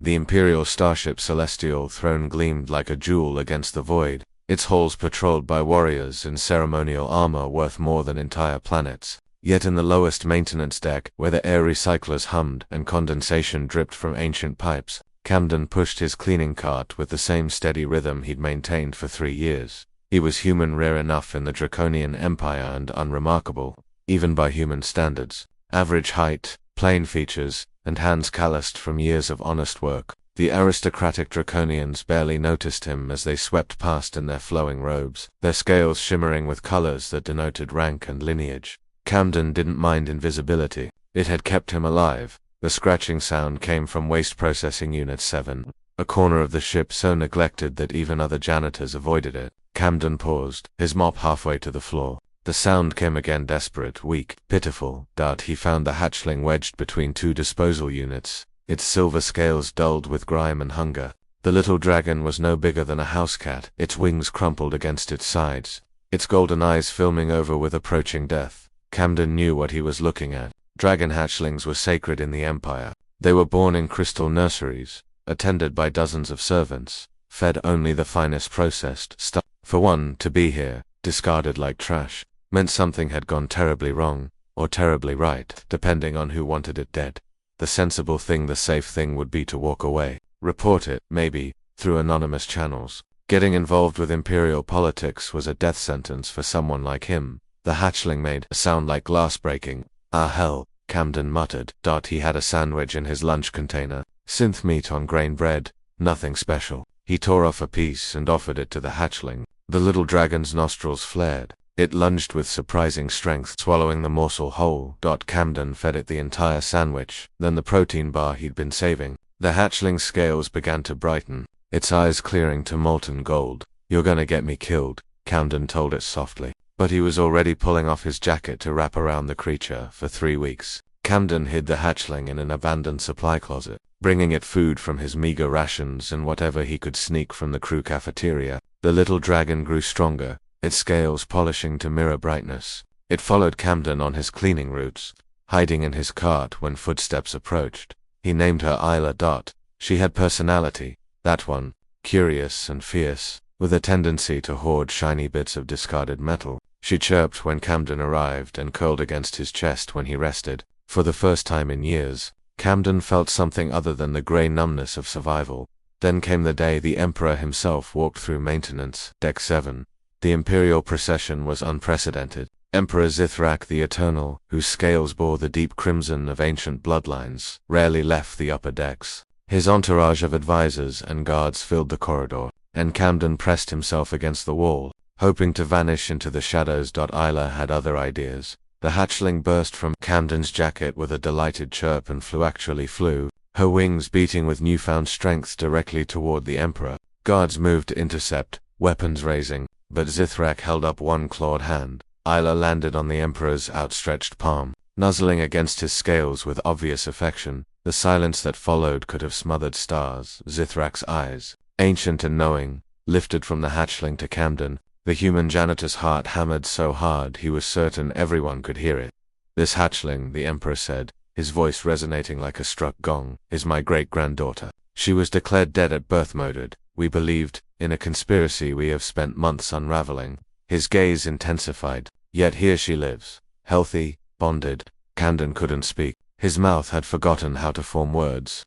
The Imperial starship Celestial Throne gleamed like a jewel against the void, its halls patrolled by warriors in ceremonial armor worth more than entire planets. Yet in the lowest maintenance deck, where the air recyclers hummed and condensation dripped from ancient pipes, Camden pushed his cleaning cart with the same steady rhythm he'd maintained for 3 years. He was human rare enough in the Draconian Empire and unremarkable, even by human standards. Average height, plain features, and hands calloused from years of honest work. The aristocratic Draconians barely noticed him as they swept past in their flowing robes, their scales shimmering with colors that denoted rank and lineage. Camden didn't mind invisibility. It had kept him alive. The scratching sound came from Waste Processing Unit 7, a corner of the ship so neglected that even other janitors avoided it. Camden paused, his mop halfway to the floor. The sound came again, desperate, weak, pitiful. He found the hatchling wedged between 2 disposal units, its silver scales dulled with grime and hunger. The little dragon was no bigger than a house cat, its wings crumpled against its sides, its golden eyes filming over with approaching death. Camden knew what he was looking at. Dragon hatchlings were sacred in the Empire. They were born in crystal nurseries, attended by dozens of servants, fed only the finest processed stuff. For one to be here, discarded like trash, meant something had gone terribly wrong, or terribly right, depending on who wanted it dead. The sensible thing, the safe thing would be to walk away. Report it, maybe, through anonymous channels. Getting involved with Imperial politics was a death sentence for someone like him. The hatchling made a sound like glass breaking. Ah hell, Camden muttered. He had a sandwich in his lunch container. Synth meat on grain bread, nothing special. He tore off a piece and offered it to the hatchling. The little dragon's nostrils flared. It lunged with surprising strength, swallowing the morsel whole. Camden fed it the entire sandwich, then the protein bar he'd been saving. The hatchling's scales began to brighten, its eyes clearing to molten gold. "You're gonna get me killed," Camden told it softly. But he was already pulling off his jacket to wrap around the creature. For 3 weeks, Camden hid the hatchling in an abandoned supply closet, bringing it food from his meager rations and whatever he could sneak from the crew cafeteria. The little dragon grew stronger, its scales polishing to mirror brightness. It followed Camden on his cleaning routes, hiding in his cart when footsteps approached. He named her Isla. She had personality, that one, curious and fierce, with a tendency to hoard shiny bits of discarded metal. She chirped when Camden arrived and curled against his chest when he rested. For the first time in years, Camden felt something other than the grey numbness of survival. Then came the day the Emperor himself walked through maintenance, Deck 7. The Imperial procession was unprecedented. Emperor Zithrak the Eternal, whose scales bore the deep crimson of ancient bloodlines, rarely left the upper decks. His entourage of advisors and guards filled the corridor, and Camden pressed himself against the wall, hoping to vanish into the shadows. Isla had other ideas. The hatchling burst from Camden's jacket with a delighted chirp and flew, her wings beating with newfound strength directly toward the Emperor. Guards moved to intercept, weapons raising, but Zithrak held up one clawed hand. Isla landed on the Emperor's outstretched palm, nuzzling against his scales with obvious affection. The silence that followed could have smothered stars. Zithrak's eyes, ancient and knowing, lifted from the hatchling to Camden. The human janitor's heart hammered so hard he was certain everyone could hear it. "This hatchling," the Emperor said, his voice resonating like a struck gong, "is my great-granddaughter. She was declared dead at birth, murdered, we believed, in a conspiracy we have spent months unraveling." His gaze intensified. "Yet here she lives, healthy, bonded." Camden couldn't speak. His mouth had forgotten how to form words.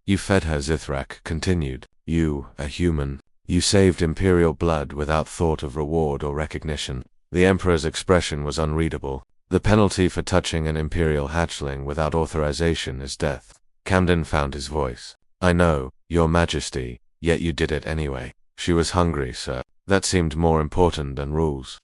"You fed her," Zithrak continued. "You, a human. You saved Imperial blood without thought of reward or recognition." The Emperor's expression was unreadable. "The penalty for touching an Imperial hatchling without authorization is death." Camden found his voice. "I know, Your Majesty, yet you did it anyway. She was hungry, sir. That seemed more important than rules."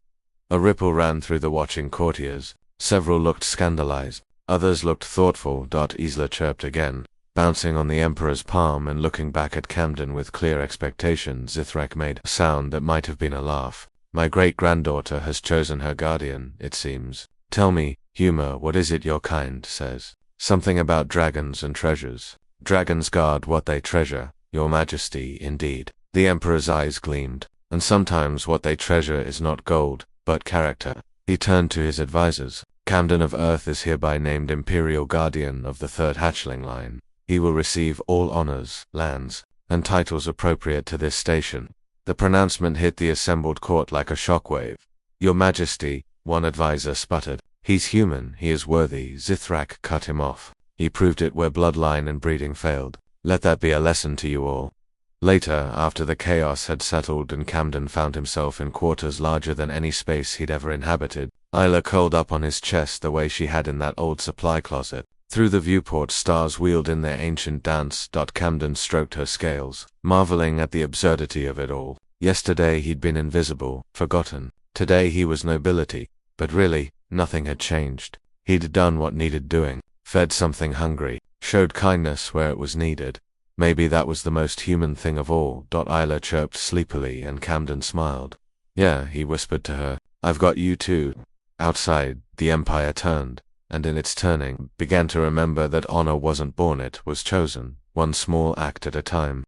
A ripple ran through the watching courtiers. Several looked scandalized. Others looked thoughtful. Isla chirped again, bouncing on the Emperor's palm and looking back at Camden with clear expectation. Zithrak made a sound that might have been a laugh. "My great-granddaughter has chosen her guardian, it seems. Tell me, humor, what is it your kind says? Something about dragons and treasures. Dragons guard what they treasure, Your Majesty, indeed." The Emperor's eyes gleamed. "And sometimes what they treasure is not gold, but character." He turned to his advisors. "Camden of Earth is hereby named Imperial Guardian of the 3rd Hatchling line. He will receive all honors, lands, and titles appropriate to this station. The pronouncement hit the assembled court like a shockwave. Your Majesty, one advisor sputtered. He's human, he is worthy. Zithrak cut him off. He proved it where bloodline and breeding failed. Let that be a lesson to you all. Later, after the chaos had settled and Camden found himself in quarters larger than any space he'd ever inhabited, Isla curled up on his chest the way she had in that old supply closet. Through the viewport, stars wheeled in their ancient dance. Camden stroked her scales, marveling at the absurdity of it all. Yesterday he'd been invisible, forgotten. Today he was nobility. But really, nothing had changed. He'd done what needed doing, fed something hungry, showed kindness where it was needed. Maybe that was the most human thing of all. Isla chirped sleepily and Camden smiled. Yeah, he whispered to her, I've got you too. Outside, the Empire turned, and in its turning, began to remember that honor wasn't born, it was chosen, one small act at a time.